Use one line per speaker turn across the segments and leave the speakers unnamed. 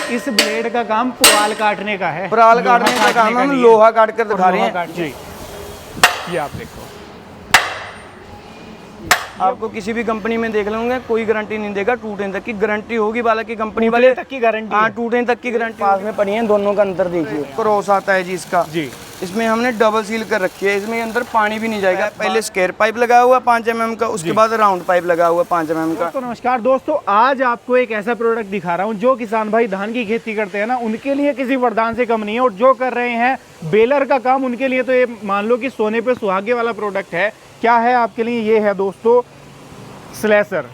इस ब्लेड का काम पुआल काटने का है,
पुआल काटने का काम, हम लोहा काट कर दिखा रहे हैं
जी। ये आप देखो,
आपको किसी भी कंपनी में देख लेंगे कोई गारंटी नहीं देगा, टूटने तक की गारंटी होगी, हालांकि कंपनी वाले
तक की गारंटी।
हाँ, टूटने तक की गारंटी। पास में पड़ी है, दोनों का अंतर देखिए, क्रॉस आता है जी इसका
जी।
इसमें हमने डबल सील कर रखी है, इसमें अंदर पानी भी नहीं जाएगा। पहले स्क्वायर पाइप लगा हुआ 5 mm का, उसके बाद राउंड पाइप लगा हुआ 5 mm का।
तो नमस्कार दोस्तों, आज आपको एक ऐसा प्रोडक्ट दिखा रहा हूँ जो किसान भाई धान की खेती करते हैं ना, उनके लिए किसी वरदान से कम नहीं है। और जो कर रहे हैं बेलर का काम, उनके लिए तो ये मान लो कि सोने पे सुहागे वाला प्रोडक्ट है। क्या है आपके लिए? ये है दोस्तों स्लेसर,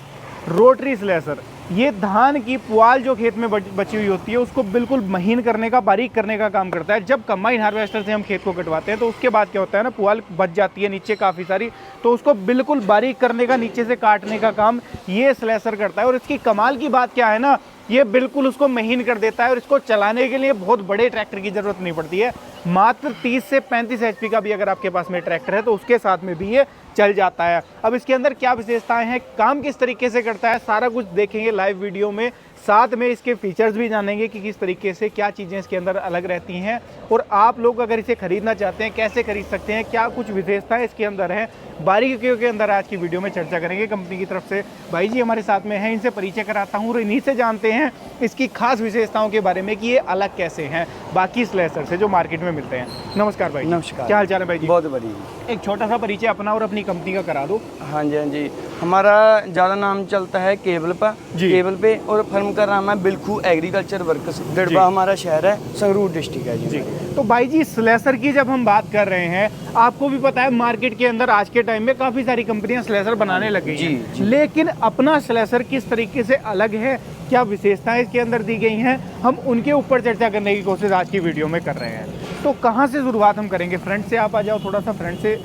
रोटरी स्लेसर। ये धान की पुआल जो खेत में बची हुई होती है उसको बिल्कुल महीन करने का, बारीक करने का काम करता है। जब कंबाइन हार्वेस्टर से हम खेत को कटवाते हैं तो उसके बाद क्या होता है ना, पुआल बच जाती है नीचे काफ़ी सारी, तो उसको बिल्कुल बारीक करने का, नीचे से काटने का काम ये स्लेसर करता है। और इसकी कमाल की बात क्या है ना, ये बिल्कुल उसको महीन कर देता है। और इसको चलाने के लिए बहुत बड़े ट्रैक्टर की ज़रूरत नहीं पड़ती है। मात्र 30 से 35 HP का भी अगर आपके पास में ट्रैक्टर है तो उसके साथ में भी ये चल जाता है। अब इसके अंदर क्या विशेषताएं हैं, काम किस तरीके से करता है, सारा कुछ देखेंगे लाइव वीडियो में। साथ में इसके फीचर्स भी जानेंगे कि किस तरीके से क्या चीज़ें इसके अंदर अलग रहती हैं। और आप लोग अगर इसे खरीदना चाहते हैं कैसे खरीद सकते हैं, क्या कुछ विशेषताएं इसके अंदर हैं, बारीकियों के अंदर आज की वीडियो में चर्चा करेंगे। कंपनी की तरफ से भाई जी हमारे साथ में हैं, इनसे परिचय कराता हूँ और इन्हीं से जानते हैं इसकी खास विशेषताओं के बारे में कि ये अलग कैसे हैं बाकी स्लेसर से जो मार्केट में मिलते हैं। नमस्कार भाई।
नमस्कार,
क्या हाल चाल है भाई जी?
बहुत बढ़िया।
एक छोटा सा परिचय अपना और अपनी कंपनी का करा दो।
हाँ जी, हाँ जी, हमारा ज़्यादा नाम चलता है केबल पे, और फर्म का नाम है बिल्खू एग्रीकल्चर वर्कर्स, गढ़वा हमारा शहर है, संगरूर डिस्ट्रिक्ट है जी।
तो भाई जी स्लेसर की जब हम बात कर रहे हैं, आपको भी पता है मार्केट के अंदर आज के टाइम में काफी सारी कंपनियां स्लेसर बनाने लग गई हैं, लेकिन अपना स्लेसर किस तरीके से अलग है, क्या विशेषताएं इसके अंदर दी गई हैं, हम उनके ऊपर चर्चा करने की कोशिश आज की वीडियो में कर रहे हैं। तो कहाँ से शुरुआत हम करेंगे? फ्रंट से आप आ जाओ, थोड़ा सा फ्रंट से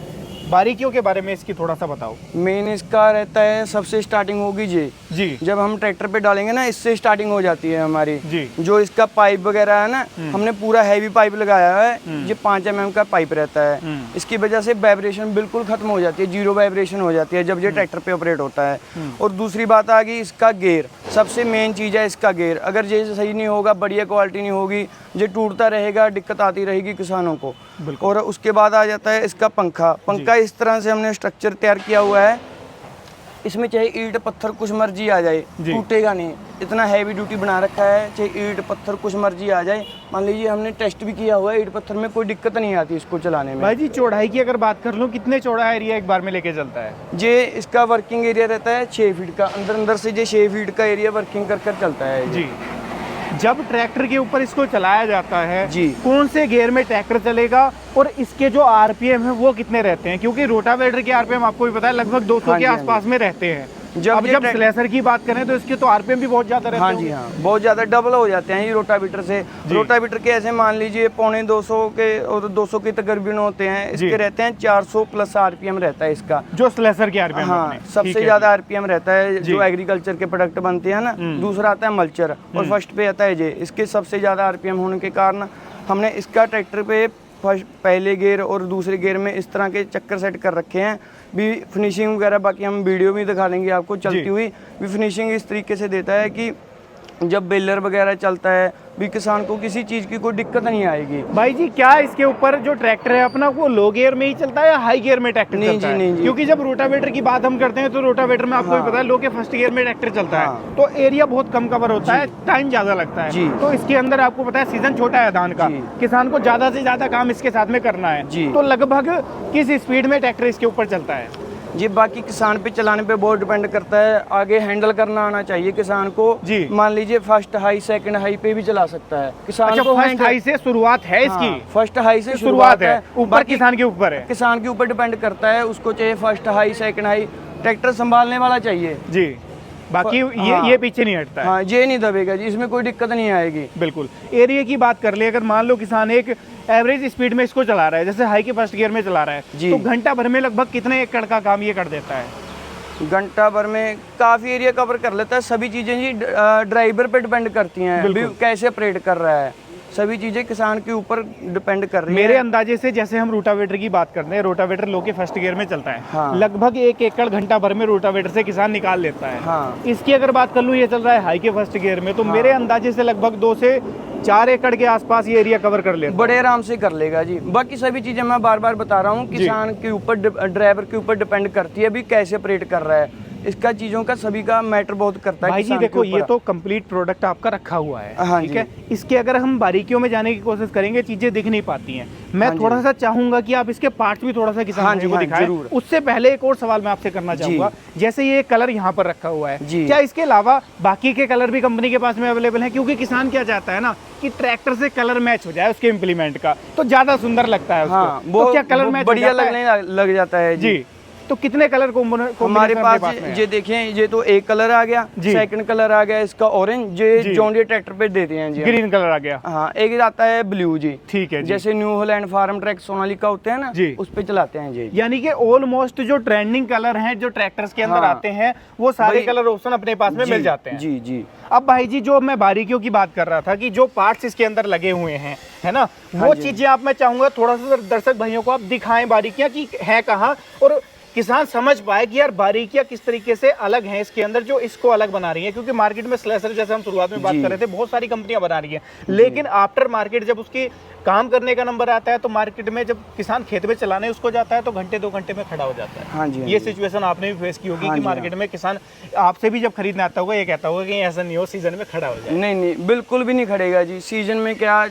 बारीकियों के बारे में इसकी थोड़ा सा बताओ।
मेन इसका रहता है, सबसे स्टार्टिंग होगी जी, जब हम ट्रैक्टर पे डालेंगे ना, इससे स्टार्टिंग हो जाती है हमारी जी। जो इसका पाइप वगैरह है ना, हमने पूरा हैवी पाइप लगाया है, ये 5 mm का पाइप रहता है। इसकी वजह से वाइब्रेशन बिल्कुल खत्म हो जाती है, 0 वाइब्रेशन हो जाती है जब ये ट्रैक्टर पे ऑपरेट होता है। और दूसरी बात आ गई इसका गेयर, सबसे मेन चीज़ है इसका गेयर। अगर ये सही नहीं होगा, बढ़िया क्वालिटी नहीं होगी, ये टूटता रहेगा, दिक्कत आती रहेगी किसानों को। और उसके बाद आ जाता है इसका पंखा इस तरह से हमने स्ट्रक्चर तैयार किया हुआ है, इसमें चाहे ईंट पत्थर कुछ मर्जी आ जाए टूटेगा नहीं, इतना हैवी ड्यूटी बना रखा है। चाहे ईंट पत्थर कुछ मर्जी आ जाए, मान लीजिए हमने टेस्ट भी किया हुआ है, ईंट पत्थर में कोई दिक्कत नहीं आती इसको चलाने में।
भाई जी चौड़ाई की अगर बात कर लो, कितने चौड़ा एरिया एक बार में लेके चलता है?
ये इसका वर्किंग एरिया रहता है 6 फीट का, अंदर से ये 6 फीट का एरिया वर्किंग कर चलता है
जी। जब ट्रैक्टर के ऊपर इसको चलाया जाता है
जी,
कौन से गियर में ट्रैक्टर चलेगा और इसके जो आरपीएम है वो कितने रहते हैं? क्योंकि रोटावेटर के आरपीएम आपको भी पता है लगभग 200 के आसपास में रहते हैं। जब स्लेसर की बात करें तो इसके तो आरपीएम भी बहुत ज्यादा रहते हैं।
हाँ जी, हाँ, बहुत ज्यादा डबल हो जाते हैं ये रोटावेटर से। रोटावेटर के ऐसे मान लीजिए 250 के और 200 के तकरीबन होते हैं, इसके रहते हैं 400 प्लस आरपीएम रहता है इसका, जो
स्लेसर के आरपीएम।
हाँ, सबसे ज्यादा आरपीएम रहता है जो एग्रीकल्चर के प्रोडक्ट बनते हैं ना। दूसरा आता है मल्चर और फर्स्ट पे आता है ये, इसके सबसे ज्यादा आरपीएम होने के कारण हमने इसका ट्रैक्टर पे पहले गियर और दूसरे गियर में इस तरह के चक्कर सेट कर रखे हैं। भी फिनिशिंग वगैरह बाकी हम वीडियो में दिखा देंगे आपको चलती हुई। भी फिनिशिंग इस तरीके से देता है कि जब बेलर वगैरह चलता है भी किसान को किसी चीज़ की कोई दिक्कत नहीं आएगी।
भाई जी क्या इसके ऊपर जो ट्रैक्टर है अपना वो लो गियर में ही चलता है या हाई गियर में ट्रैक्टर चलता है? नहीं जी, क्योंकि जब रोटावेटर की बात हम करते हैं तो रोटावेटर में आपको भी पता है लो के फर्स्ट गियर में ट्रैक्टर चलता है, तो एरिया बहुत कम कवर होता है, टाइम ज्यादा लगता है। तो इसके अंदर आपको पता है सीजन छोटा है धान का, किसान को ज्यादा से ज्यादा काम इसके साथ में करना है, तो लगभग किस स्पीड में ट्रैक्टर इसके ऊपर चलता है?
जी बाकी किसान पे चलाने पे बहुत डिपेंड करता है, आगे हैंडल करना आना चाहिए किसान को जी। मान लीजिए फर्स्ट हाई सेकंड हाई पे भी चला सकता है किसान।
अच्छा,
को
फर्स्ट हाई से शुरुआत है इसकी?
हाँ, फर्स्ट हाई से शुरुआत है,
ऊपर किसान के ऊपर है,
किसान के ऊपर डिपेंड करता है, उसको चाहिए first high second high, tractor संभालने वाला चाहिए जी।
बाकी ये पीछे नहीं हटता है।
हाँ, ये नहीं दबेगा जी, इसमें कोई दिक्कत नहीं आएगी।
बिल्कुल। एरिया की बात कर ले, अगर मान लो किसान एक एवरेज स्पीड में इसको चला रहा है, जैसे हाई के फर्स्ट गियर में चला रहा है, तो घंटा भर में लगभग कितने एकड़ का काम ये कर देता है?
घंटा भर में काफी एरिया कवर कर लेता है। सभी चीजें जी ड्राइवर पे डिपेंड करती हैं, कैसे ऑपरेट कर रहा है। सभी चीजें किसान के ऊपर डिपेंड कर रही है।
मेरे अंदाजे से जैसे हम रोटावेटर की बात करते हैं, रोटावेटर लो के फर्स्ट गियर में चलता है।
हाँ।
लगभग 1 एकड़ घंटा भर में रोटावेटर से किसान निकाल लेता है।
हाँ।
इसकी अगर बात कर लूँ, ये चल रहा है हाई के फर्स्ट गियर में, तो
हाँ।
मेरे अंदाजे से लगभग 2 से 4 एकड़ के आसपास ये एरिया कवर कर लेता है।
बड़े आराम से कर लेगा जी। बाकी सभी चीजें मैं बार बार बता रहा हूँ, किसान के ऊपर, ड्राइवर के ऊपर डिपेंड करती है अभी कैसे ऑपरेट कर रहा है। इसका चीजों का सभी का मैटर बहुत करता है
भाई जी। देखो, ये तो कंप्लीट प्रोडक्ट आपका रखा हुआ है,
हाँ
ठीक है। इसके अगर हम बारीकियों में जाने की कोशिश करेंगे, चीजें दिख नहीं पाती हैं। मैं थोड़ा सा चाहूंगा कि आप इसके पार्ट्स भी थोड़ा सा किसान को दिखाएं। उससे पहले एक और सवाल मैं आपसे करना चाहूंगा, जैसे ये कलर यहाँ पर रखा हुआ है, क्या इसके अलावा बाकी के कलर भी कंपनी के पास में अवेलेबल है? क्योंकि किसान क्या चाहता है ना कि ट्रैक्टर से कलर मैच हो जाए उसके इम्प्लीमेंट का, तो ज्यादा सुंदर लगता है उसको।
हाँ,
तो क्या कलर मैच
बढ़िया लगने लग जाता है जी।
तो कितने कलर
हमारे पास ये देखें, ये तो एक कलर आ गया, सेकंड कलर आ गया इसका ऑरेंज, ये जॉन डीरे ट्रैक्टर पे देते हैं जी।
ग्रीन कलर आ गया।
हाँ, एक आता है ब्लू जी,
ठीक है।
जैसे New Holland Farmtrac Sonalika होते हैं ना जी, उस पे चलाते हैं जी।
यानी कि ऑलमोस्ट जो ट्रेंडिंग कलर हैं जो ट्रैक्टर्स के अंदर आते हैं, वो सारे कलर ऑप्शन अपने पास में मिल जाते हैं
जी जी।
अब भाई जी, जो मैं बारीकियों की बात कर रहा था कि जो पार्ट्स इसके अंदर लगे हुए हैं, है ना, वो चीजें आप, मैं चाहूंगा थोड़ा सा दर्शक भाइयों को आप दिखाएं बारीकियां कि है कहाँ, और किसान समझ पाए कि यार बारीकियां किस तरीके से अलग हैं इसके अंदर, जो इसको अलग बना रही है। क्योंकि मार्केट में स्लेशर, जैसे हम शुरुआत में बात कर रहे थे, बहुत सारी कंपनियां बना रही हैं, लेकिन आफ्टर मार्केट जब उसकी काम करने का नंबर आता है, तो मार्केट में जब किसान खेत में चलाने उसको जाता है, तो घंटे 2 घंटे में खड़ा हो जाता है।
हाँ जी,
ये सिचुएशन आपने भी फेस की होगी कि मार्केट में किसान आपसे भी जब खरीदने आता होगा, ये कहता होगा कि ऐसा नहीं हो सीजन में खड़ा हो जाए।
नहीं, बिल्कुल भी नहीं खड़ेगा जी। सीजन में क्या,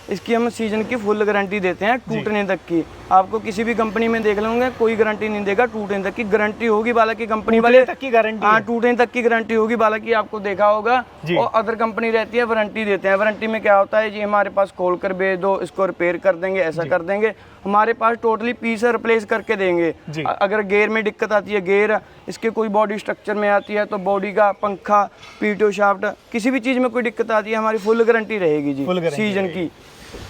इसकी हम सीजन की फुल गारंटी देते हैं, टूटने तक की। आपको किसी भी कंपनी में देख लेंगे, कोई गारंटी नहीं देगा, टूटने तक की गारंटी होगी। बालाकी कंपनी वाले
तक की गारंटी,
हाँ, टूटने तक की गारंटी होगी। बालाकी आपको देखा होगा, और अदर कंपनी रहती है वारंटी देते हैं। वारंटी में क्या होता है जी, हमारे पास खोल कर भेज दो, इसको रिपेयर कर देंगे, ऐसा कर देंगे। हमारे पास टोटली पीस रिप्लेस करके देंगे। अगर गेयर में दिक्कत आती है, गेयर इसके कोई बॉडी स्ट्रक्चर में आती है, तो बॉडी का पंखा, पीटो शाफ्ट, किसी भी चीज में कोई दिक्कत आती है, हमारी फुल गारंटी रहेगी जी सीजन की।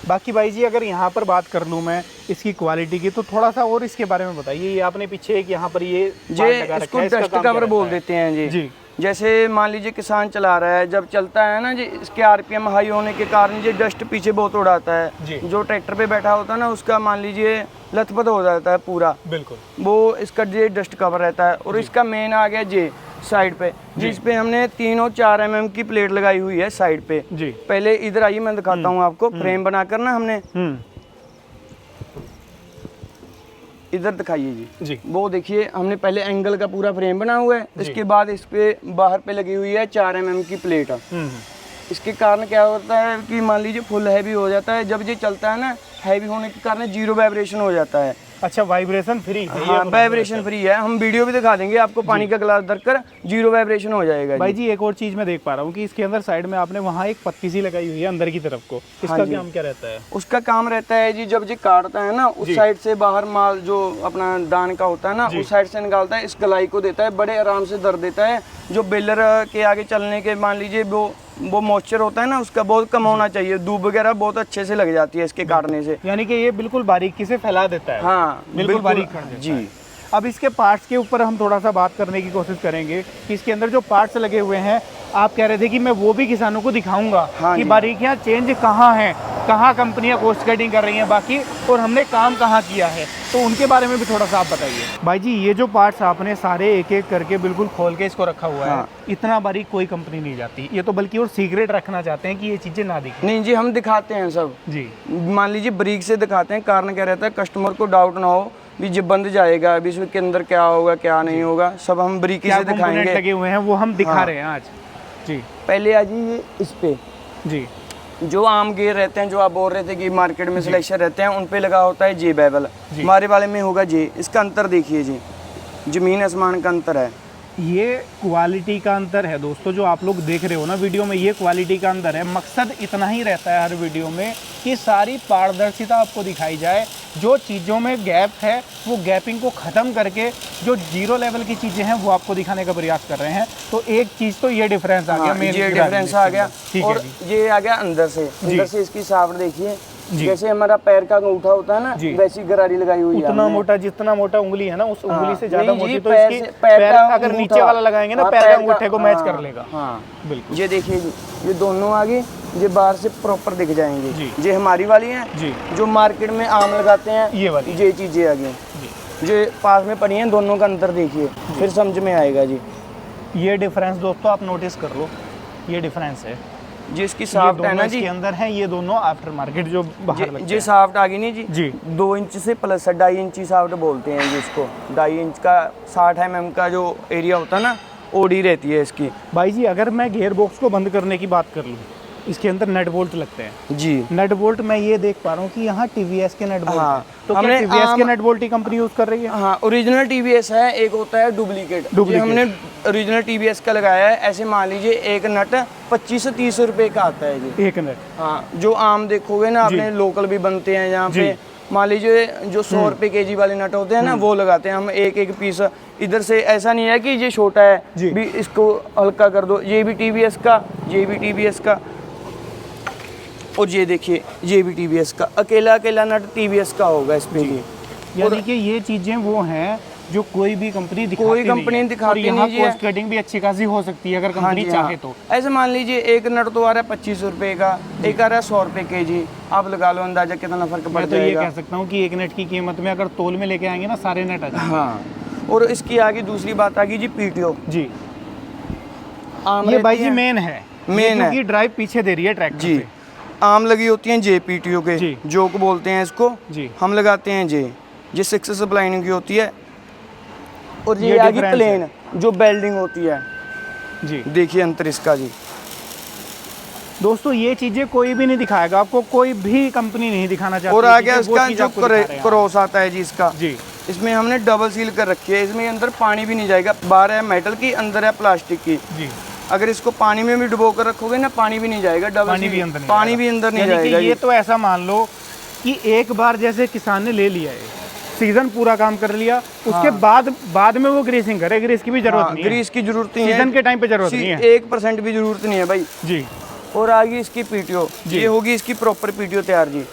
बाकी भाई जी, अगर यहाँ पर बात कर लूँ मैं इसकी क्वालिटी की, तो थोड़ा सा और इसके बारे में बताइए। ये आपने पीछे एक यहाँ पर ये
इसको डस्ट कवर बोल देते हैं जी। जैसे मान लीजिए किसान चला रहा है, जब चलता है ना जी, इसके आरपीएम हाई होने के कारण ये डस्ट पीछे बहुत उड़ाता है। जो ट्रैक्टर पे बैठा होता है ना, उसका मान लीजिए लथपथ हो जाता है पूरा, बिल्कुल। वो इसका ये डस्ट कवर रहता है। और इसका मेन आ गया जे साइड पे, जिस पे हमने 3 और 4 mm की प्लेट लगाई हुई है साइड पे जी। पहले इधर आइए, मैं दिखाता हूँ आपको। फ्रेम बनाकर ना हमने इधर दिखाइए जी। वो देखिए, हमने पहले एंगल का पूरा फ्रेम बना हुआ है, इसके बाद इस पे बाहर पे लगी हुई है 4 mm की प्लेट। इसके कारण क्या होता है कि मान लीजिए फुल हैवी हो जाता है, जब ये चलता है ना, हैवी होने के कारण 0 वाइब्रेशन हो जाता है।
अच्छा, वाइब्रेशन फ्री है?
हाँ, वाइब्रेशन फ्री है। हम वीडियो भी दिखा देंगे आपको, पानी का गिलास धरकर 0 वाइब्रेशन हो जाएगा
भाई जी। एक और चीज मैं देख पा रहा हूँ कि इसके अंदर साइड में आपने वहाँ एक पत्ती सी लगाई हुई है अंदर की तरफ को, इसका काम क्या रहता है? उसका
काम रहता है जी, जब ये काटता है ना, उस साइड से बाहर माल जो अपना दान का होता है ना, उस साइड से निकालता है, इस गलाई को देता है, बड़े आराम से दर देता है। जो बेलर के आगे चलने के मान लीजिए वो मॉइस्चर होता है ना, उसका बहुत कम होना चाहिए। धूप वगैरह बहुत अच्छे से लग जाती है इसके काटने से,
यानी कि ये बिल्कुल बारीकी से फैला देता है।
हाँ,
बिल्कुल बारीक जी। अब इसके पार्ट्स के ऊपर हम थोड़ा सा बात करने की कोशिश करेंगे कि इसके अंदर जो पार्ट्स लगे हुए हैं, आप कह रहे थे कि मैं वो भी किसानों को दिखाऊंगा कि बारीकियां चेंज कहाँ हैं, कहाँ कंपनियां कॉस्ट कटिंग कर रही हैं बाकी, और हमने काम कहाँ किया है, तो उनके बारे में भी थोड़ा सा आप बताइए। भाई जी, ये जो पार्ट्स आपने सारे एक एक करके बिल्कुल खोल के इसको रखा हुआ है, इतना बारीक कोई कंपनी नहीं जाती। ये तो बल्कि और सीक्रेट रखना चाहते हैं कि ये चीजें ना दिखें।
नहीं जी, हम दिखाते हैं सब जी। मान लीजिए बारीक से दिखाते हैं, कारण क्या रहता है, कस्टमर को डाउट ना हो भी जब बंद जाएगा अभी इसके अंदर क्या होगा क्या नहीं होगा, सब हम बारीकी से दिखाएंगे।
लगे हुए हैं वो हम दिखा रहे हैं आज जी।
पहले आ जाइए इस पे जी। जो आम गेयर रहते हैं, जो आप बोल रहे थे कि मार्केट में सिलेक्शन रहते हैं, उन पे लगा होता है जे बेवल, हमारे वाले में होगा जे। इसका अंतर देखिए जी, जमीन आसमान का अंतर है।
ये क्वालिटी का अंतर है दोस्तों, जो आप लोग देख रहे हो ना वीडियो में, ये क्वालिटी का अंतर है। मकसद इतना ही रहता है हर वीडियो में कि सारी पारदर्शिता आपको दिखाई जाए। जो चीज़ों में गैप है, वो गैपिंग को ख़त्म करके जो 0 लेवल की चीज़ें हैं वो आपको दिखाने का प्रयास कर रहे हैं। तो एक चीज़ तो ये डिफरेंस आ गया,
ये डिफरेंस आ गया। और ये आ गया अंदर से इसकी साफ्ट देखिए, जैसे हमारा पैर का अंगूठा होता है ना, वैसी गरारी लगाई हुई है।
उतना मोटा, जितना मोटा उंगली है ना, उस उंगली से ज्यादा मोटी, तो इसकी पैर अगर नीचे वाला लगाएंगे ना, पैर का अंगूठे को मैच कर लेगा।
हाँ बिल्कुल। ये देखिए ये दोनों आगे, ये बाहर से प्रॉपर दिख जाएंगे। ये हमारी वाली है जी, जो मार्केट में आम लगाते हैं, ये वाली, ये चीजें आगे जो पास में पड़ी हैं, दोनों का अंतर देखिए, फिर समझ में आएगा जी।
ये डिफरेंस दोस्तों आप नोटिस कर लो, ये डिफरेंस है
जी। इसकी साफ्ट है ना जी,
इसके अंदर है, ये दोनों आफ्टर मार्केट जो बाहर लगते
हैं। साफ्ट आ गई नहीं जी 2 इंच से प्लस 2.5 इंची साफ्ट बोलते हैं जिसको। 2.5 इंच का 60 mm का जो एरिया होता है ना, ओडी रहती है इसकी।
भाई जी अगर मैं गियर बॉक्स को बंद करने की बात कर लूँ, इसके अंदर नट बोल्ट लगते हैं जी। नट बोल्ट मैं ये देख पा रहा हूँ कि यहाँ टीवीएस के नट बोल्ट। हाँ, तो क्या टीवीएस के नट बोल्ट ही कंपनी यूज कर रही है?
हाँ, ओरिजिनल टीवीएस है, एक होता है डुप्लीकेट। हमने ओरिजिनल टीवीएस का लगाया है। ऐसे मान लीजिए एक नट 25 से 30 रुपए का आता है जी, एक नट। हाँ, जो आम देखोगे ना आपने, लोकल भी बनते हैं यहाँ पे, मान लीजिए जो 100 रुपए केजी वाले नट होते हैं ना, वो लगाते हैं हम एक एक पीस इधर से। ऐसा नहीं है कि ये छोटा है भी इसको हल्का कर दो। ये भी टीवीएस का, ये भी टीवीएस का, और ये देखिए ये भी टीवीएस का। अकेला नट टीवीएस का होगा इस पे।
यानी कि ये चीजें वो हैं जो कोई भी कंपनी दिखाती
कोई कंपनी दिखाती नहीं है।
कॉस्ट कटिंग भी अच्छी खासी हो सकती है अगर कंपनी चाहे तो।
ऐसे मान लीजिए एक नट तो आ रहा है 25 रुपए का, एक आ रहा है 100 रुपए केजी। आप लगा लो अंदाजा कितना फर्क पड़ जाएगा।
मैं तो ये कह सकता हूँ कि एक नट की कीमत में अगर तोल में लेके आएंगे ना, सारे नट आ जाएंगे।
हाँ, और इसकी आगे दूसरी बात आ गई जी पीटीओ जी।
ये भाई जी मेन है, क्योंकि ड्राइव पीछे दे रही है ट्रैक्टर
जी। आम लगी होती हैं जे पीटीओ के, जोक बोलते हैं इसको जी। हम लगाते हैं जे 6 सप्लाइनिंग की होती है। और ये आगे प्लेन जो बेल्डिंग होती है जी। देखिए अंतर इसका जी।
दोस्तों ये चीजें कोई भी नहीं दिखाएगा आपको, कोई भी कंपनी नहीं दिखाना चाहती।
और आगे इसका जो क्रॉस आता है जी, इसका जी, इसमें हमने डबल सील कर रखी है। इसमें अंदर पानी भी नहीं जाएगा। बाहर है मेटल की, अंदर है प्लास्टिक की जी। अगर इसको पानी में भी डुबो कर रखोगे ना, पानी भी नहीं जाएगा। डबल पानी भी अंदर नहीं जाएगा।
ये तो ऐसा मान लो कि एक बार जैसे किसान ने ले लिया है, सीजन पूरा काम कर लिया, उसके बाद में वो ग्रीसिंग करे, ग्रीस की भी जरूरत नहीं है।
ग्रीस की जरूरत नहीं है,
सीजन के टाइम पे जरूरत नहीं है,
1% भी जरूरत नहीं है भाई जी। और आगे इसकी पीटीओ, ये होगी इसकी प्रॉपर पीटीओ तैयार जी।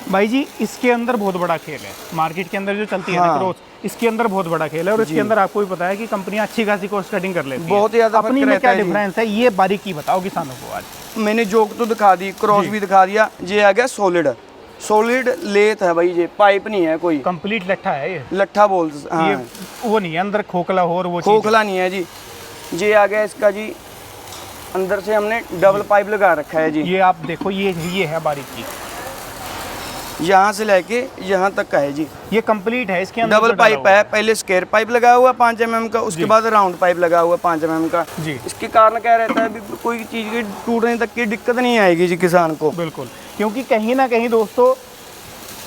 भाई जी इसके अंदर बहुत बड़ा खेल है, मार्केट के अंदर जो चलती है ना क्रॉस, इसके अंदर बहुत बड़ा खेल है। और इसके अंदर आपको भी पता है कि कंपनियां अच्छी खासी कॉस्ट कटिंग कर लेती हैं।
बहुत ज्यादा
अपनी में क्या डिफरेंस है, ये बारीकी बताओ किसानों को। आज
मैंने जोक तो दिखा दी, क्रॉस भी दिखा दिया। ये आ गया सॉलिड लेथ है भाई, ये पाइप नहीं है कोई,
कंप्लीट लट्ठा है। ये
लट्ठा बोल,
ये वो नहीं है अंदर खोखला हो, और वो
खोखला नहीं है जी। ये आ गया इसका जी, अंदर से हमने डबल पाइप लगा रखा है जी।
ये आप देखो, ये है बारीकी,
यहाँ से लेके यहाँ तक का है जी।
ये कंप्लीट है, इसके अंदर
डबल पाइप है। पहले स्क्वायर पाइप लगा हुआ 5 mm का, उसके बाद राउंड पाइप लगा हुआ 5 mm का जी। इसके कारण क्या रहता है, कोई चीज की टूटने तक की दिक्कत नहीं आएगी जी किसान को।
बिल्कुल, क्योंकि कहीं ना कहीं दोस्तों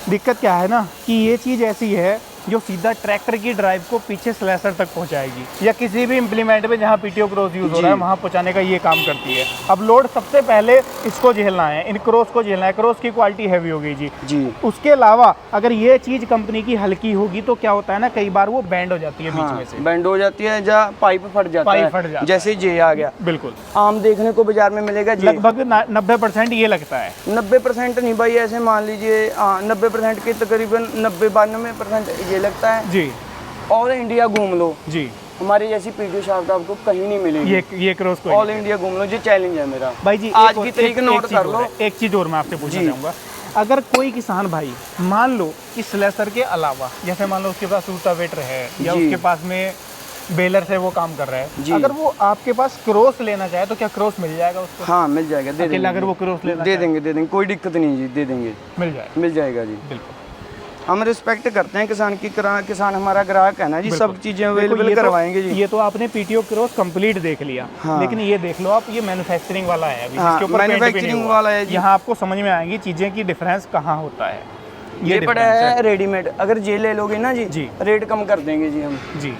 दिक्कत क्या है ना, कि ये चीज़ ऐसी है जो सीधा ट्रैक्टर की ड्राइव को पीछे स्लैशर तक पहुंचाएगी, या किसी भी इम्प्लीमेंट में जहां पीटीओ क्रॉस यूज हो रहा है वहां पहुंचाने का ये काम करती है। अब लोड सबसे पहले इसको झेलना है, इन क्रॉस को झेलना है। क्रॉस की क्वालिटी हैवी हो गई जी। उसके अलावा अगर ये चीज कंपनी की हल्की होगी तो क्या होता है ना, कई बार वो बैंड हो जाती है, बीच में से
बैंड हो जाती है, जहाँ पाइप फट जाता है, जैसे जे आ गया।
बिल्कुल
आम देखने को बाजार में मिलेगा,
लगभग 90% ये लगता है।
90% नहीं भाई, ऐसे मान लीजिए 90% के तकरीबन 90-92% ये लगता है जी। ऑल इंडिया घूम लो जी, हमारी जैसी पीटीओ शाफ्ट आपको कहीं नहीं मिलेगी।
ये क्रॉस को
ऑल इंडिया घूम लो, ये चैलेंज है मेरा
भाई जी।
आज की तारीख नोट कर लो।
एक चीज और मैं आपसे पूछना चाहूंगा, अगर कोई किसान भाई मान लो कि स्लेसर के अलावा, जैसे मान लो उसके पास रूटावेटर है या उसके पास में बेलर से वो काम कर रहा है, अगर वो आपके पास क्रॉस लेना चाहे तो क्या क्रॉस मिल जाएगा उसको?
हाँ मिल जाएगा, दे देंगे।
अगर वो क्रॉस लेना
दे देंगे, कोई दिक्कत नहीं जी, दे देंगे, मिल जाएगा जी। बिल्कुल, हम रिस्पेक्ट करते हैं किसान की। किसान हमारा ग्राहक है ना जी, सब चीजें अवेलेबल करवाएंगे जी।
ये तो आपने पीटीओ क्रॉस कंप्लीट देख लिया, लेकिन ये देख लो आप, ये मैन्युफैक्चरिंग वाला है अभी, जिसके ऊपर
मैन्युफैक्चरिंग वाला है जी।
यहाँ आपको समझ में आएंगी चीजें की डिफरेंस कहाँ होता है।
ये पड़ा है रेडीमेड, अगर ये ले लोगे ना जी, रेट कम कर देंगे जी हम जी,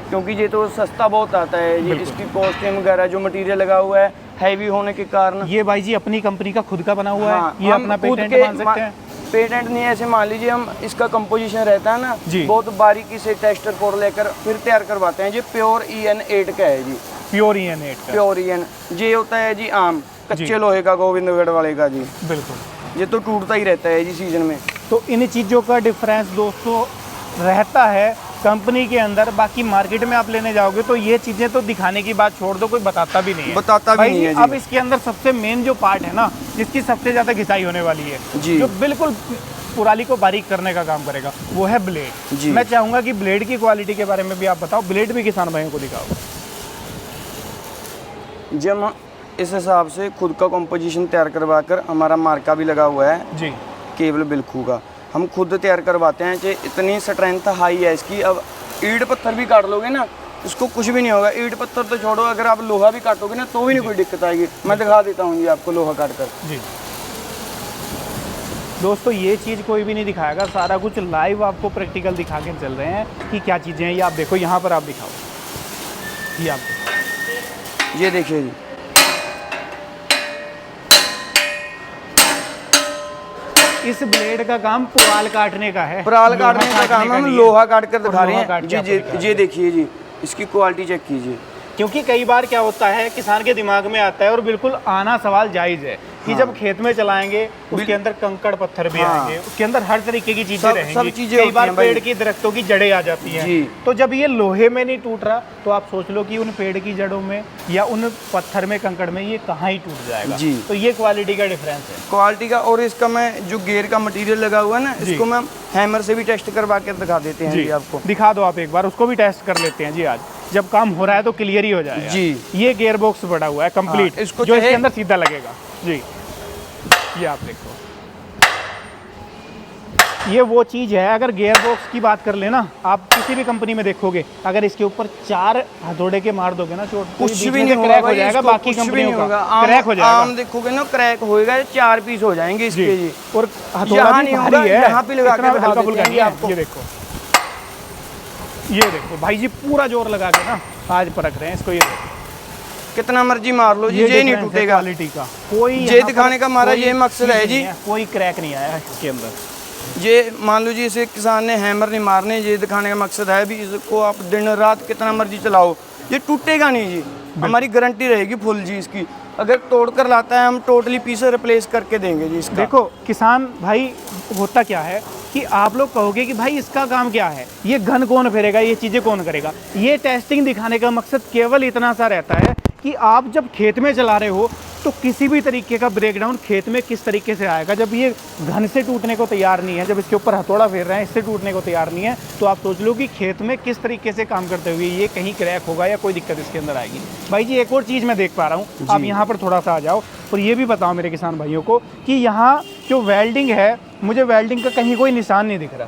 क्योंकि ये तो सस्ता बहुत आता है जी। इसकी कॉस्टिंग वगैरह जो मटेरियल लगा हुआ है हैवी होने के कारण।
ये भाई जी अपनी कंपनी का खुद का बना हुआ है, ये अपना पेटेंट मान सकते हैं।
पेटेंट नहीं है, ऐसे मान लीजिए हम इसका कंपोजिशन रहता है ना, बहुत बारीकी से टेस्टर फोर लेकर फिर तैयार करवाते हैं। ये प्योर EN8 का है जी,
प्योर EN8
प्योर EN। ये होता है जी आम, कच्चे लोहे का, गोविंदगढ़ वाले का जी।
बिल्कुल,
ये तो टूटता ही रहता है जी सीजन में।
तो इन चीज़ों का डिफरेंस दोस्तों रहता है कंपनी के अंदर, बाकी मार्केट में आप लेने जाओगे तो ये चीज़ें तो दिखाने की बात छोड़ दो, कोई बताता भी नहीं है।
बताता भी नहीं है जी।
अब इसके अंदर सबसे मेन जो पार्ट है ना, जिसकी सबसे ज़्यादा घिसाई होने वाली है
जी,
जो बिल्कुल पुराली को बारीक करने का काम करेगा, वो है ब्लेड। मैं चाहूँगा कि ब्लेड की क्वालिटी के बारे में भी आप बताओ, ब्लेड भी किसान भाइयों को दिखाओ।
जब हम इस हिसाब से खुद का कंपोजिशन तैयार करवा कर, हमारा मार्का भी लगा हुआ है
जी,
केवल बिल्खू का, हम खुद तैयार करवाते हैं। कि इतनी स्ट्रेंथ हाई है इसकी। अब ईंट पत्थर भी काट लोगे ना, इसको कुछ भी नहीं होगा। ईंट पत्थर तो छोड़ो, अगर आप लोहा भी काटोगे ना तो भी नहीं कोई दिक्कत आएगी। मैं दिखा देता हूँ जी आपको लोहा काट कर।
जी दोस्तों, ये चीज़ कोई भी नहीं दिखाएगा, सारा कुछ लाइव आपको प्रैक्टिकल दिखा के चल रहे हैं कि क्या चीज़ें हैं। ये आप देखो, यहाँ पर आप दिखाओ, ये आप देखो,
ये देखिए जी,
इस ब्लेड का काम पुराल काटने का है।
पुराल काटने का काम हम लोहा काट कर दिखा रहे हैं जी। ये देखिए जी, इसकी क्वालिटी चेक कीजिए।
क्योंकि कई बार क्या होता है, किसान के दिमाग में आता है और बिल्कुल आना सवाल जायज़ है कि जब खेत में चलाएंगे उसके अंदर कंकड़ पत्थर भी आएंगे, उसके अंदर हर तरीके की चीजें रहेंगी। कई बार पेड़ की दरख्तों की जड़ें आ जाती हैं, तो जब ये लोहे में नहीं टूट रहा तो आप सोच लो कि उन पेड़ की जड़ों में या उन पत्थर में, कंकड़ में ये कहाँ ही टूट जाएगा। तो ये क्वालिटी का डिफरेंस है,
क्वालिटी का। और इसका मैं जो गेयर का मटेरियल लगा हुआ है ना, इसको मैं हैमर से भी टेस्ट करवा के दिखा देते हैं जी आपको।
दिखा दो आप एक बार, उसको भी टेस्ट कर लेते हैं जी। आज जब काम हो रहा है तो क्लियर ही हो जाएगा
जी।
ये गियर बॉक्स पड़ा हुआ है कंप्लीट,
इसको
जो इसके अंदर सीधा लगेगा जी। ये आप देखो, ये वो चीज है। अगर गियर बॉक्स की बात कर लेना, आप किसी भी कंपनी में देखोगे, अगर इसके ऊपर 4 हथौड़े के मार दोगे ना चोट,
कुछ भी नहीं
क्रैक हो जाएगा। बाकी कंपनियों का क्रैक हो जाएगा।
आम देखोगे ना क्रैक होएगा, 4 पीस हो जाएंगे इसके जी।
और हथौड़ा भी भारी है,
यहाँ पे लगा के
हल्का फुल्का नहीं है आपको। ये देखो, ये देखो भाई जी, पूरा जोर लगा के ना आज परख रहे हैं इसको। ये देखो,
कितना मर्जी मार लो जी, ये नहीं टूटेगा।
क्वालिटी का कोई
ये दिखाने का हमारा ये मकसद है जी,
कोई क्रैक नहीं आया इसके अंदर।
ये मान लो जी, इसे किसान ने हैमर नहीं मारने, ये दिखाने का मकसद है भी इसको आप दिन रात कितना मर्जी चलाओ, ये टूटेगा नहीं जी। हमारी गारंटी रहेगी फुल जी इसकी। अगर तोड़ कर लाता है, हम टोटली पीस रिप्लेस करके देंगे जी इसका।
देखो किसान भाई, होता क्या है कि आप लोग कहोगे कि भाई इसका काम क्या है, ये घन कौन फेरेगा, ये चीज़ें कौन करेगा। ये टेस्टिंग दिखाने का मकसद केवल इतना सा रहता है कि आप जब खेत में चला रहे हो तो किसी भी तरीके का ब्रेकडाउन खेत में किस तरीके से आएगा। जब ये घन से टूटने को तैयार नहीं है, जब इसके ऊपर हथौड़ा फेर रहे हैं, इससे टूटने को तैयार नहीं है, तो आप सोच लो कि खेत में किस तरीके से काम करते हुए ये कहीं क्रैक होगा या कोई दिक्कत इसके अंदर आएगी। भाई जी, एक और चीज़ मैं देख पा रहा हूँ, आप यहाँ पर थोड़ा सा आ जाओ और ये भी बताओ मेरे किसान भाइयों को कि यहाँ जो वेल्डिंग है, मुझे वेल्डिंग का कहीं कोई निशान नहीं दिख रहा।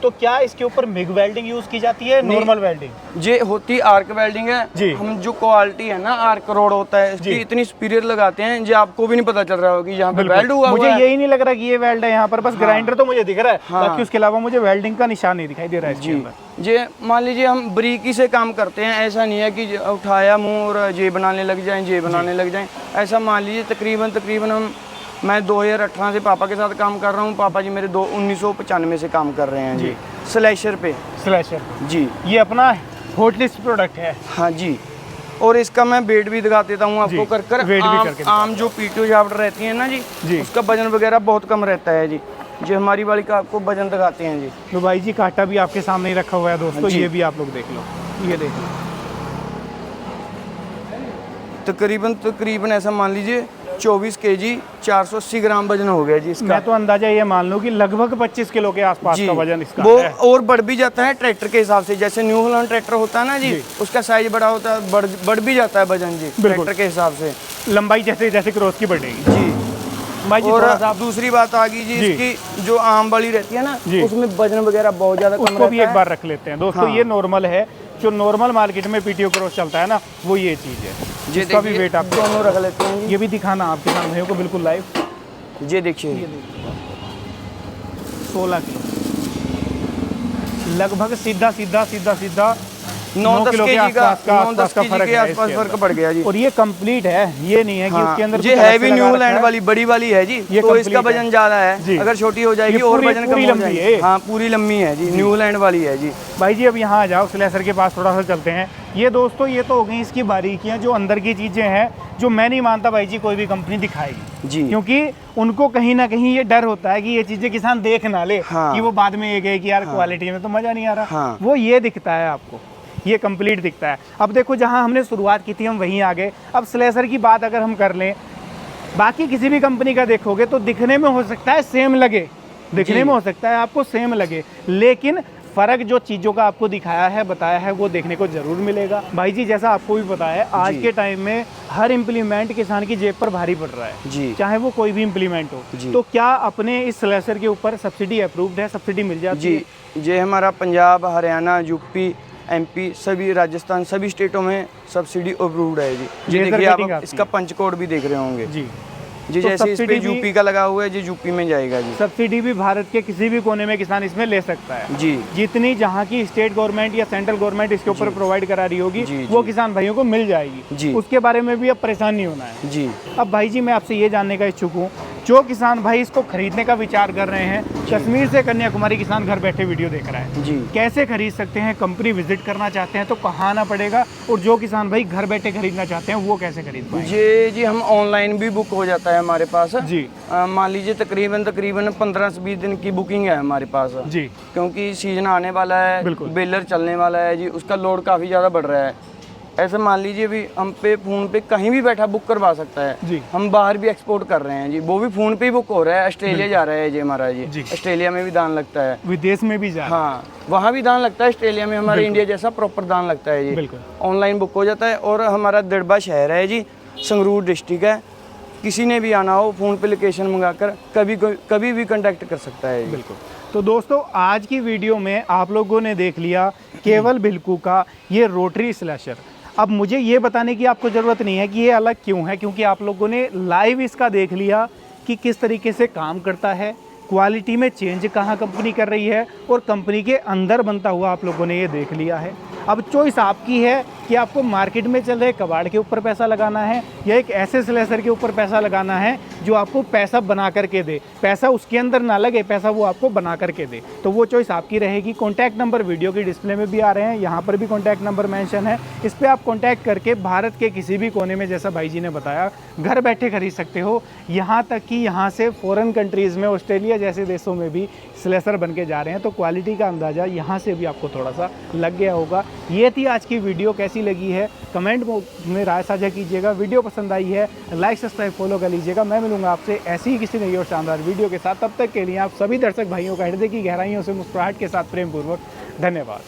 तो क्या इसके ऊपर मिग वेल्डिंग यूज की जाती है, नॉर्मल वेल्डिंग?
ये होती आर्क वेल्डिंग है जी। हम जो क्वालिटी है ना, आर्क रोड होता है, इसकी इतनी सुपीरियर लगाते हैं जी, आपको भी नहीं पता चल रहा होगा कि यहाँ पे वेल्ड हुआ।
मुझे यही नहीं लग रहा कि ये वेल्ड है यहाँ पर, बस ग्राइंडर तो मुझे दिख रहा है, बाकी उसके अलावा मुझे वेल्डिंग का निशान नहीं दिखाई दे रहा है इसके अंदर।
ये मान लीजिए हम बरीकी से काम करते हैं, ऐसा नहीं है कि उठाया मुँह और ये बनाने लग जाए, ये बनाने लग जाए। ऐसा मान लीजिए तकरीबन मैं 2018 से पापा के साथ काम कर रहा हूँ। पापा जी मेरे 1995 से काम कर रहे हैं जी, स्लैशर पे।
स्लैशर
जी,
ये अपना हॉट लिस्ट प्रोडक्ट है।
हाँ जी। और इसका मैं वेट भी दिखा देता हूँ आपको कर आम जो पीटीओ शाफ्ट रहती है ना जी, उसका वजन वगैरह बहुत कम रहता है जी। जो हमारी वाली का आपको वजन दिखाते हैं जी।
तो भाई जी, कांटा भी आपके सामने ही रखा हुआ है दोस्तों, ये भी आप लोग देख लो, ये देख लो।
तकरीबन ऐसा मान लीजिए 24 kg 480 ग्राम वजन हो गया जी इसका।
मैं तो अंदाजा ये मान लूं कि लगभग 25 किलो के आसपास का वजन इसका
वो
है।
और बढ़ भी जाता है ट्रैक्टर के हिसाब से। जैसे न्यू हॉलैंड ट्रैक्टर होता है ना जी, उसका साइज बड़ा होता है, बढ़ भी जाता है वजन जी ट्रैक्टर के हिसाब से।
लंबाई जैसे जैसे क्रॉस की बढ़ेगी
जी। भाई जी, और दूसरी बात आ गई जी, इसकी जो आम वाली रहती है ना, उसमें वजन वगैरह बहुत ज्यादा कम रहता है।
उसको भी एक बार रख लेते हैं दोस्तों। ये नॉर्मल है, जो नॉर्मल मार्केट में पीटीओ क्रॉस चलता है ना, वो ये चीज़ है। इसका भी वेट आप
दोनों रख लेते हैं।
ये भी दिखाना आपके किसान भाइयों को बिल्कुल लाइव।
ये देखिए,
16 किलो लगभग सीधा
9-10
किलो के
kg का
आसपास का
9-10
का
kg
फर्क
के
है
आसपास
इसके
फर्क
अंदर।
पड़ गया जी।
और ये कंप्लीट है, ये नहीं है कि उसके अंदर
ये
कुछ अलग
हैवी
से लगा
न्यू
रखा
लैंड
है।
वाली बड़ी वाली है जी,
ये
तो इसका
complete है।
वजन ज्यादा
जी।
है, अगर छोटी हो जाएगी
ये
और
पूरी-
वजन
पूरी
कम हो
लंबी
जाएगी।
है।
हाँ पूरी लंबी है जी, न्यू लैंड वाली है जी।
भाई जी अब यहाँ आ जाओ, स्लेसर के पास थोड़ा सा चलते हैं। ये दोस्तों ये तो हो गई इसकी बारीकियाँ, जो अंदर की चीज़ें हैं जो मैं नहीं मानता भाई जी कोई भी कंपनी दिखाएगी
जी।
क्योंकि उनको कहीं ना कहीं ये डर होता है कि ये चीज़ें किसान देख ना ले,
हाँ।
कि वो बाद में ये कहे कि यार क्वालिटी में तो मज़ा नहीं आ रहा।
हाँ।
वो ये दिखता है आपको, ये कंप्लीट दिखता है। अब देखो जहाँ हमने शुरुआत की थी हम वहीं आ गए। अब स्लेसर की बात अगर हम कर लें, बाकी किसी भी कंपनी का देखोगे तो दिखने में हो सकता है सेम लगे, दिखने में हो सकता है आपको सेम लगे, लेकिन फ़र्क जो चीज़ों का आपको दिखाया है, बताया है, वो देखने को ज़रूर मिलेगा। भाई जी जैसा आपको भी पता है आज
जी।
के टाइम में हर इम्प्लीमेंट किसान की जेब पर भारी पड़ रहा है
जी।
चाहे वो कोई भी इम्प्लीमेंट हो।
जी।
तो क्या अपने इस स्लेसर के ऊपर सब्सिडी अप्रूव्ड है, सब्सिडी मिल जाती
जी
है?
ये हमारा पंजाब, हरियाणा, यूपी, एमपी, सभी राजस्थान, सभी स्टेटों में सब्सिडी अप्रूव्ड है जी। जी
लेजर
देखिए आप
कटिंग आती
इसका
है।
पंच कोड भी देख रहे होंगे
जी
जी,
तो
जैसे इस पे
सब्सिडी भी-
यूपी का लगा हुआ है जी, यूपी में जाएगा जी।
सब्सिडी भी भारत के किसी भी कोने में किसान इसमें ले सकता है।
जी
जितनी जहाँ की स्टेट गवर्नमेंट या सेंट्रल गवर्नमेंट इसके ऊपर प्रोवाइड करा रही होगी
जी,
वो
जी।
किसान भाइयों को मिल जाएगी।
जी।
उसके बारे में भी अब परेशान नहीं होना है।
जी।
अब भाई जी मैं आपसे ये जानने का इच्छुक हूँ, जो किसान भाई इसको खरीदने का विचार कर रहे हैं, कश्मीर से कन्याकुमारी किसान घर बैठे वीडियो देख रहा है,
जी।
कैसे खरीद सकते हैं? कंपनी विजिट करना चाहते हैं तो कहाँ आना पड़ेगा? और जो किसान भाई घर बैठे खरीदना चाहते हैं वो कैसे खरीद पाएंगे?
ये जी हम ऑनलाइन भी बुक हो जाता है हमारे पास
जी
मान लीजिए तकरीबन 15 से 20 दिन की बुकिंग है हमारे पास
जी
क्योंकि सीजन आने वाला है,
बिल्कुल।
बेलर चलने वाला है जी, उसका लोड काफ़ी ज़्यादा बढ़ रहा है। ऐसे मान लीजिए भी हम पे फ़ोन पे कहीं भी बैठा बुक करवा सकता है
जी।
हम बाहर भी एक्सपोर्ट कर रहे हैं जी, वो भी फ़ोन पे ही बुक हो रहा है। ऑस्ट्रेलिया जा रहा है जी हमारा
जी।
जी, ऑस्ट्रेलिया में भी दान लगता है।
विदेश में भी जा रहा है।
हाँ वहाँ भी दान लगता है, ऑस्ट्रेलिया में हमारे इंडिया जैसा प्रॉपर दान लगता है जी।
बिल्कुल।
ऑनलाइन बुक हो जाता है। और हमारा दिड़बा शहर है जी, संगरूर डिस्ट्रिक्ट है, किसी ने भी आना हो फ़ोन पे लोकेशन मंगाकर कभी भी कांटेक्ट कर सकता है जी।
बिल्कुल। तो दोस्तों आज की वीडियो में आप लोगों ने देख लिया केवल बिल्कू का ये रोटरी स्लैशर। अब मुझे ये बताने की आपको ज़रूरत नहीं है कि ये अलग क्यों है, क्योंकि आप लोगों ने लाइव इसका देख लिया कि किस तरीके से काम करता है, क्वालिटी में चेंज कहाँ कंपनी कर रही है, और कंपनी के अंदर बनता हुआ आप लोगों ने ये देख लिया है। अब चॉइस आपकी है कि आपको मार्केट में चल रहे कबाड़ के ऊपर पैसा लगाना है या एक ऐसे स्लेसर के ऊपर पैसा लगाना है जो आपको पैसा बना करके दे, पैसा उसके अंदर ना लगे, पैसा वो आपको बना करके दे। तो वो चॉइस आपकी रहेगी। कॉन्टैक्ट नंबर वीडियो की डिस्प्ले में भी आ रहे हैं, यहाँ पर भी कॉन्टैक्ट नंबर मेंशन है, इस पर आप कॉन्टैक्ट करके भारत के किसी भी कोने में, जैसा भाई जी ने बताया, घर बैठे खरीद सकते हो। यहाँ तक कि यहाँ से फॉरेन कंट्रीज़ में, ऑस्ट्रेलिया जैसे देशों में भी स्लेसर बन के जा रहे हैं। तो क्वालिटी का अंदाज़ा यहाँ से भी आपको थोड़ा सा लग गया होगा। ये थी आज की वीडियो, कैसी लगी है कमेंट में राय साझा कीजिएगा। वीडियो पसंद आई है लाइक सब्सक्राइब फॉलो कर लीजिएगा। मैं मिलूंगा आपसे ऐसी ही किसी नई और शानदार वीडियो के साथ। तब तक के लिए आप सभी दर्शक भाइयों का हृदय की गहराइयों से मुस्कुराहट के साथ प्रेम पूर्वक धन्यवाद।